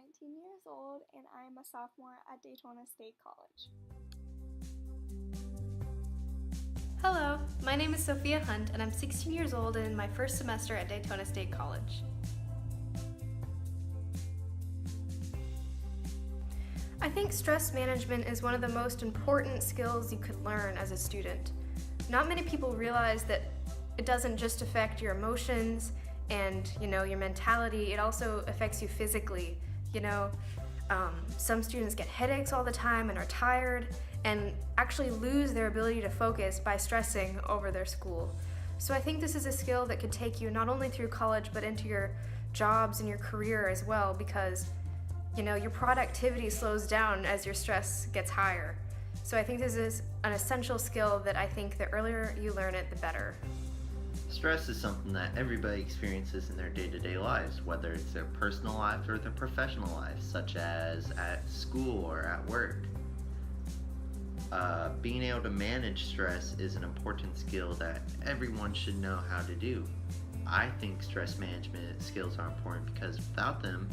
19 years old and I am a sophomore at Daytona State College. Hello, my name is Sophia Hunt and I'm 16 years old and in my first semester at Daytona State College. I think stress management is one of the most important skills you could learn as a student. Not many people realize that it doesn't just affect your emotions and your mentality, it also affects you physically. Some students get headaches all the time and are tired and actually lose their ability to focus by stressing over their school. So I think this is a skill that could take you not only through college but into your jobs and your career as well, because your productivity slows down as your stress gets higher. So I think this is an essential skill that I think the earlier you learn it, the better. Stress is something that everybody experiences in their day-to-day lives, whether it's their personal life or their professional life, such as at school or at work. Being able to manage stress is an important skill that everyone should know how to do. I think stress management skills are important because without them,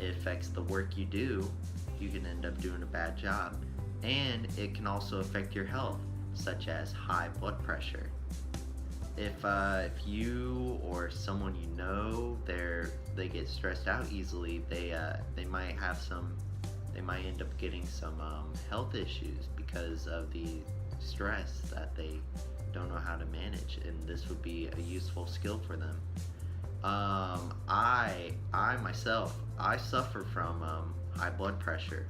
it affects the work you do. You can end up doing a bad job. And it can also affect your health, such as high blood pressure. If you or someone you know, they get stressed out easily, they might end up getting some health issues because of the stress that they don't know how to manage, and this would be a useful skill for them. I myself suffer from high blood pressure,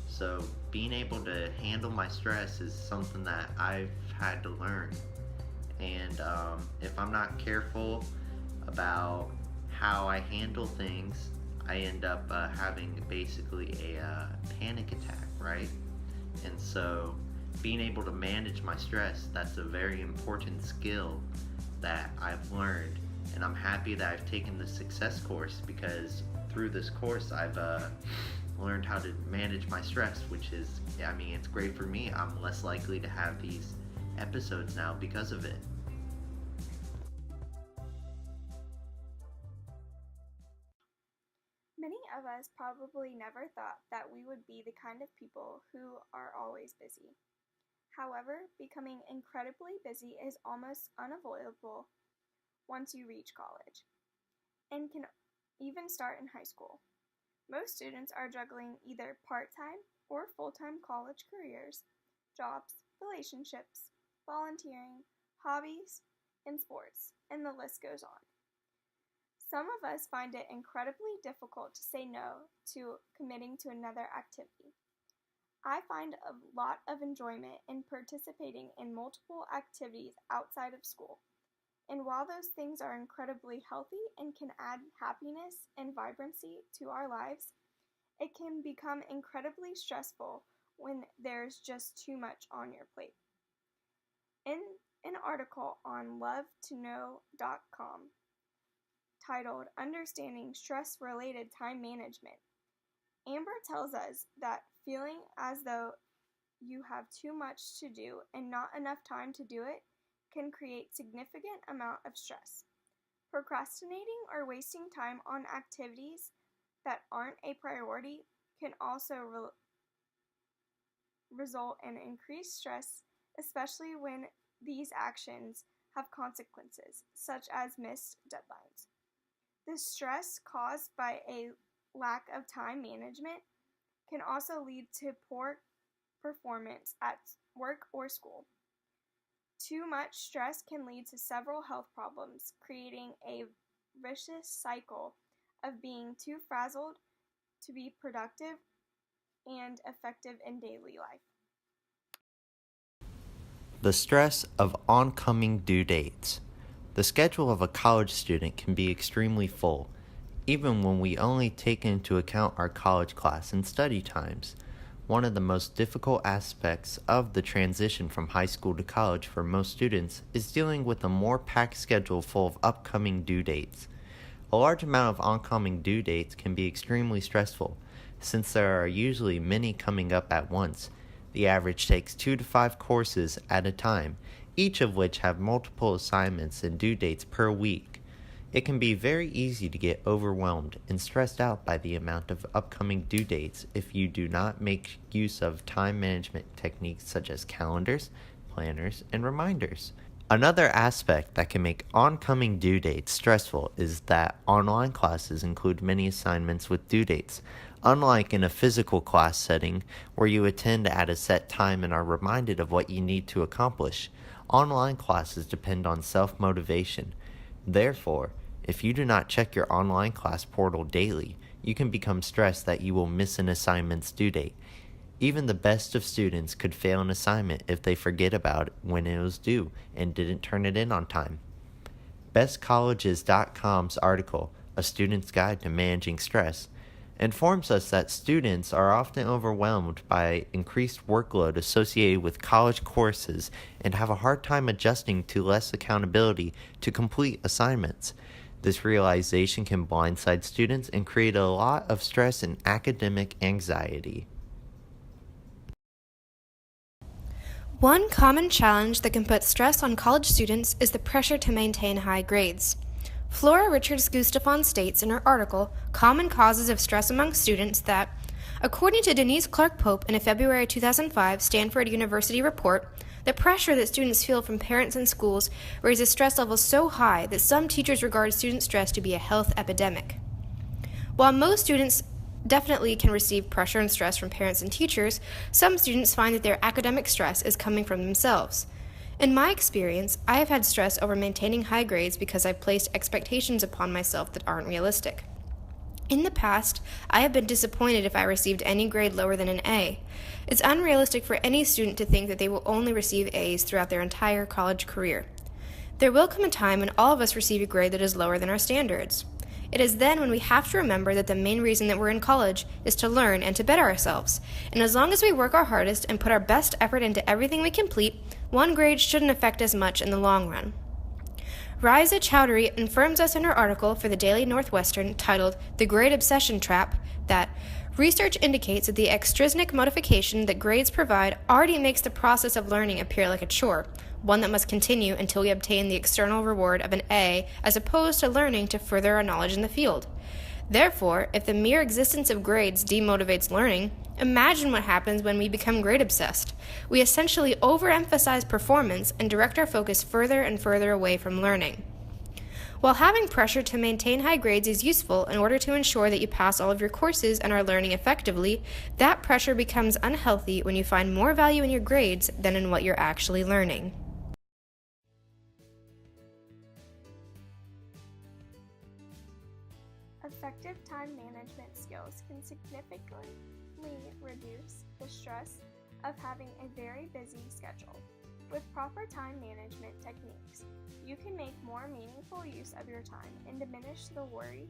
so being able to handle my stress is something that I've had to learn. And if I'm not careful about how I handle things, I end up having basically a panic attack, right? And so being able to manage my stress, that's a very important skill that I've learned. And I'm happy that I've taken the success course, because through this course I've learned how to manage my stress, which is, it's great for me. I'm less likely to have these episodes now because of it. Many of us probably never thought that we would be the kind of people who are always busy. However, becoming incredibly busy is almost unavoidable once you reach college, and can even start in high school. Most students are juggling either part-time or full-time college careers, jobs, relationships, volunteering, hobbies, and sports, and the list goes on. Some of us find it incredibly difficult to say no to committing to another activity. I find a lot of enjoyment in participating in multiple activities outside of school. And while those things are incredibly healthy and can add happiness and vibrancy to our lives, it can become incredibly stressful when there's just too much on your plate. In an article on lovetoknow.com titled Understanding Stress-Related Time Management, Amber tells us that feeling as though you have too much to do and not enough time to do it can create significant amount of stress. Procrastinating or wasting time on activities that aren't a priority can also result in increased stress, especially when these actions have consequences, such as missed deadlines. The stress caused by a lack of time management can also lead to poor performance at work or school. Too much stress can lead to several health problems, creating a vicious cycle of being too frazzled to be productive and effective in daily life. The stress of oncoming due dates. The schedule of a college student can be extremely full, even when we only take into account our college class and study times. One of the most difficult aspects of the transition from high school to college for most students is dealing with a more packed schedule full of upcoming due dates. A large amount of oncoming due dates can be extremely stressful, since there are usually many coming up at once. The average takes 2 to 5 courses at a time, each of which have multiple assignments and due dates per week. It can be very easy to get overwhelmed and stressed out by the amount of upcoming due dates if you do not make use of time management techniques such as calendars, planners, and reminders. Another aspect that can make oncoming due dates stressful is that online classes include many assignments with due dates. Unlike in a physical class setting where you attend at a set time and are reminded of what you need to accomplish, online classes depend on self-motivation. Therefore, if you do not check your online class portal daily, you can become stressed that you will miss an assignment's due date. Even the best of students could fail an assignment if they forget about it when it was due and didn't turn it in on time. BestColleges.com's article, A Student's Guide to Managing Stress, informs us that students are often overwhelmed by increased workload associated with college courses and have a hard time adjusting to less accountability to complete assignments. This realization can blindside students and create a lot of stress and academic anxiety. One common challenge that can put stress on college students is the pressure to maintain high grades. Flora Richards-Gustafson states in her article, Common Causes of Stress Among Students, that, according to Denise Clark-Pope in a February 2005 Stanford University report, the pressure that students feel from parents and schools raises stress levels so high that some teachers regard student stress to be a health epidemic. While most students definitely can receive pressure and stress from parents and teachers, some students find that their academic stress is coming from themselves. In my experience, I have had stress over maintaining high grades because I've placed expectations upon myself that aren't realistic. In the past, I have been disappointed if I received any grade lower than an A. It's unrealistic for any student to think that they will only receive A's throughout their entire college career. There will come a time when all of us receive a grade that is lower than our standards. It is then when we have to remember that the main reason that we're in college is to learn and to better ourselves. And as long as we work our hardest and put our best effort into everything we complete, one grade shouldn't affect us much in the long run. Riza Chowdhury informs us in her article for the Daily Northwestern titled The Grade Obsession Trap that research indicates that the extrinsic modification that grades provide already makes the process of learning appear like a chore, one that must continue until we obtain the external reward of an A, as opposed to learning to further our knowledge in the field. Therefore, if the mere existence of grades demotivates learning, imagine what happens when we become grade-obsessed. We essentially overemphasize performance and direct our focus further and further away from learning. While having pressure to maintain high grades is useful in order to ensure that you pass all of your courses and are learning effectively, that pressure becomes unhealthy when you find more value in your grades than in what you're actually learning. Effective time management skills can significantly reduce the stress of having a very busy schedule. With proper time management techniques, you can make more meaningful use of your time and diminish the worry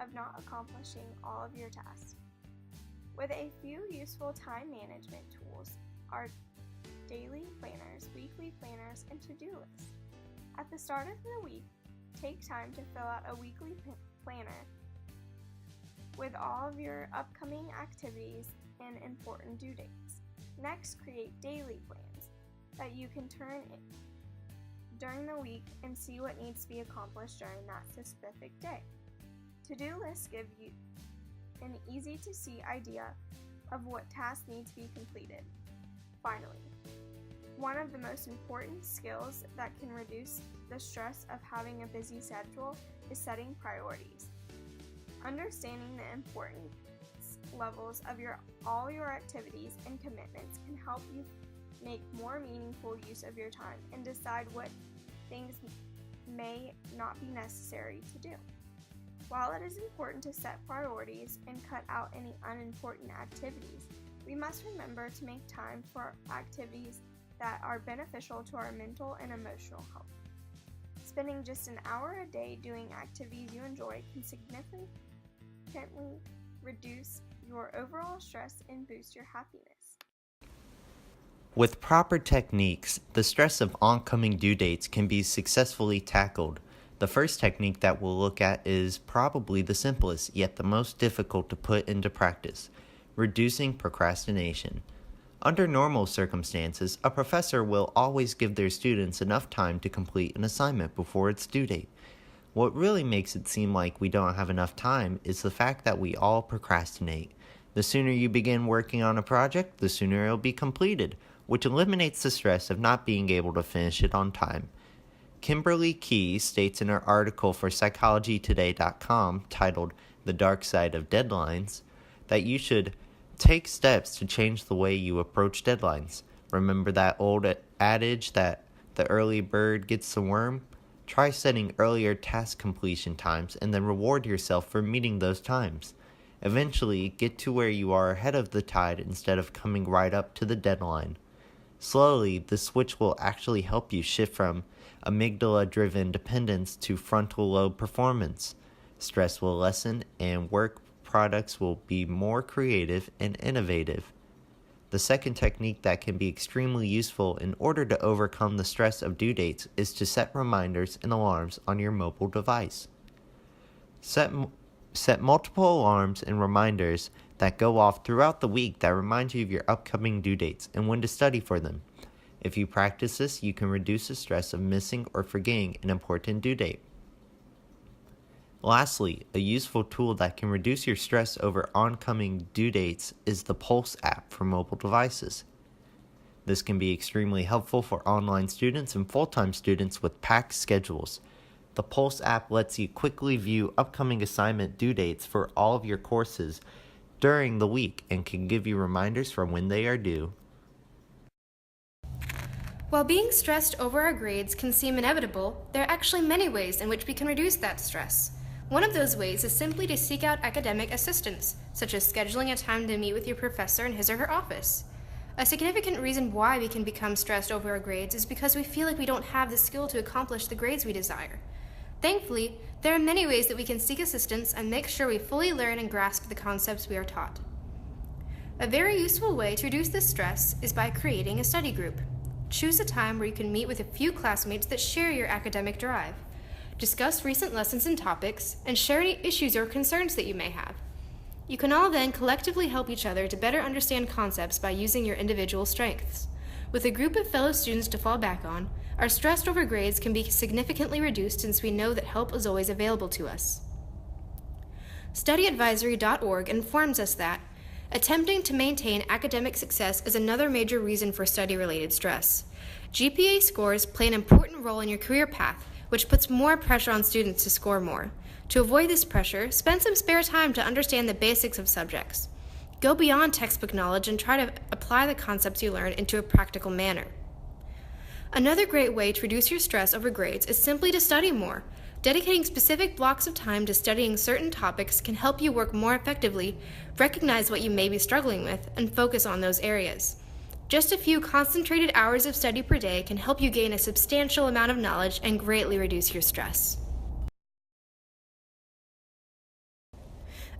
of not accomplishing all of your tasks. With a few useful time management tools are daily planners, weekly planners, and to-do lists. At the start of the week, take time to fill out a weekly planner with all of your upcoming activities and important due dates. Next, create daily plans that you can turn in during the week and see what needs to be accomplished during that specific day. To-do lists give you an easy-to-see idea of what tasks need to be completed. Finally, one of the most important skills that can reduce the stress of having a busy schedule is setting priorities. Understanding the importance levels of all your activities and commitments can help you make more meaningful use of your time and decide what things may not be necessary to do. While it is important to set priorities and cut out any unimportant activities, we must remember to make time for activities that are beneficial to our mental and emotional health. Spending just an hour a day doing activities you enjoy can significantly reduce your overall stress and boost your happiness. With proper techniques, the stress of oncoming due dates can be successfully tackled. The first technique that we'll look at is probably the simplest, yet the most difficult to put into practice: reducing procrastination. Under normal circumstances, a professor will always give their students enough time to complete an assignment before its due date. What really makes it seem like we don't have enough time is the fact that we all procrastinate. The sooner you begin working on a project, the sooner it'll be completed, which eliminates the stress of not being able to finish it on time. Kimberly Key states in her article for PsychologyToday.com titled The Dark Side of Deadlines that you should take steps to change the way you approach deadlines. Remember that old adage that the early bird gets the worm? Try setting earlier task completion times and then reward yourself for meeting those times. Eventually, get to where you are ahead of the tide instead of coming right up to the deadline. Slowly, the switch will actually help you shift from amygdala-driven dependence to frontal lobe performance. Stress will lessen and work products will be more creative and innovative. The second technique that can be extremely useful in order to overcome the stress of due dates is to set reminders and alarms on your mobile device. Set multiple alarms and reminders that go off throughout the week that remind you of your upcoming due dates and when to study for them. If you practice this, you can reduce the stress of missing or forgetting an important due date. Lastly, a useful tool that can reduce your stress over oncoming due dates is the Pulse app for mobile devices. This can be extremely helpful for online students and full-time students with packed schedules. The Pulse app lets you quickly view upcoming assignment due dates for all of your courses during the week and can give you reminders for when they are due. While being stressed over our grades can seem inevitable, there are actually many ways in which we can reduce that stress. One of those ways is simply to seek out academic assistance, such as scheduling a time to meet with your professor in his or her office. A significant reason why we can become stressed over our grades is because we feel like we don't have the skill to accomplish the grades we desire. Thankfully, there are many ways that we can seek assistance and make sure we fully learn and grasp the concepts we are taught. A very useful way to reduce this stress is by creating a study group. Choose a time where you can meet with a few classmates that share your academic drive. Discuss recent lessons and topics, and share any issues or concerns that you may have. You can all then collectively help each other to better understand concepts by using your individual strengths. With a group of fellow students to fall back on, our stress over grades can be significantly reduced since we know that help is always available to us. StudyAdvisory.org informs us that attempting to maintain academic success is another major reason for study-related stress. GPA scores play an important role in your career path, which puts more pressure on students to score more. To avoid this pressure, spend some spare time to understand the basics of subjects. Go beyond textbook knowledge and try to apply the concepts you learn into a practical manner. Another great way to reduce your stress over grades is simply to study more. Dedicating specific blocks of time to studying certain topics can help you work more effectively, recognize what you may be struggling with, and focus on those areas. Just a few concentrated hours of study per day can help you gain a substantial amount of knowledge and greatly reduce your stress.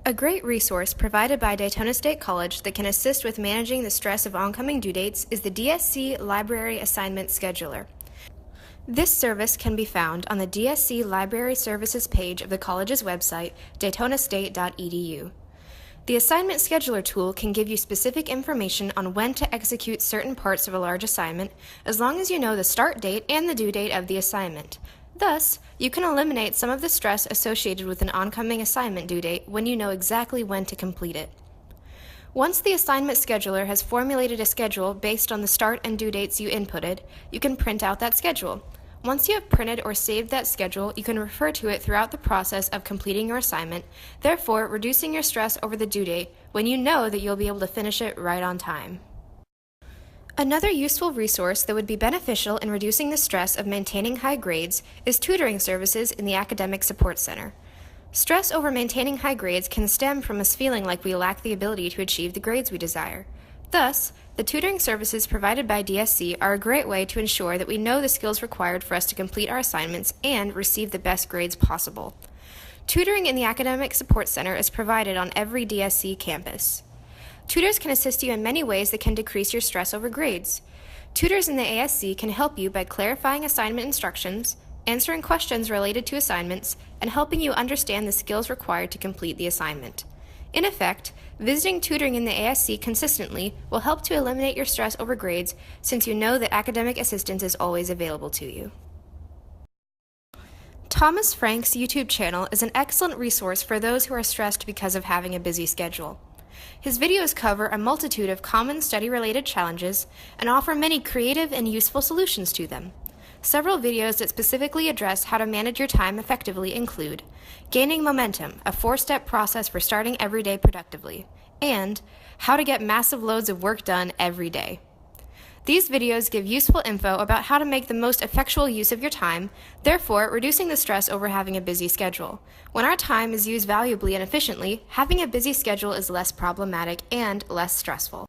A great resource provided by Daytona State College that can assist with managing the stress of oncoming due dates is the DSC Library Assignment Scheduler. This service can be found on the DSC Library Services page of the college's website, daytonastate.edu. The assignment scheduler tool can give you specific information on when to execute certain parts of a large assignment, as long as you know the start date and the due date of the assignment. Thus, you can eliminate some of the stress associated with an oncoming assignment due date when you know exactly when to complete it. Once the assignment scheduler has formulated a schedule based on the start and due dates you inputted, you can print out that schedule. Once you have printed or saved that schedule, you can refer to it throughout the process of completing your assignment, therefore reducing your stress over the due date when you know that you'll be able to finish it right on time. Another useful resource that would be beneficial in reducing the stress of maintaining high grades is tutoring services in the Academic Support Center. Stress over maintaining high grades can stem from us feeling like we lack the ability to achieve the grades we desire. Thus, the tutoring services provided by DSC are a great way to ensure that we know the skills required for us to complete our assignments and receive the best grades possible. Tutoring in the Academic Support Center is provided on every DSC campus. Tutors can assist you in many ways that can decrease your stress over grades. Tutors in the ASC can help you by clarifying assignment instructions, answering questions related to assignments, and helping you understand the skills required to complete the assignment. In effect, visiting tutoring in the ASC consistently will help to eliminate your stress over grades since you know that academic assistance is always available to you. Thomas Frank's YouTube channel is an excellent resource for those who are stressed because of having a busy schedule. His videos cover a multitude of common study-related challenges and offer many creative and useful solutions to them. Several videos that specifically address how to manage your time effectively include Gaining Momentum, a 4-step process for starting every day productively, and How to Get Massive Loads of Work Done Every Day. These videos give useful info about how to make the most effectual use of your time, therefore reducing the stress over having a busy schedule. When our time is used valuably and efficiently, having a busy schedule is less problematic and less stressful.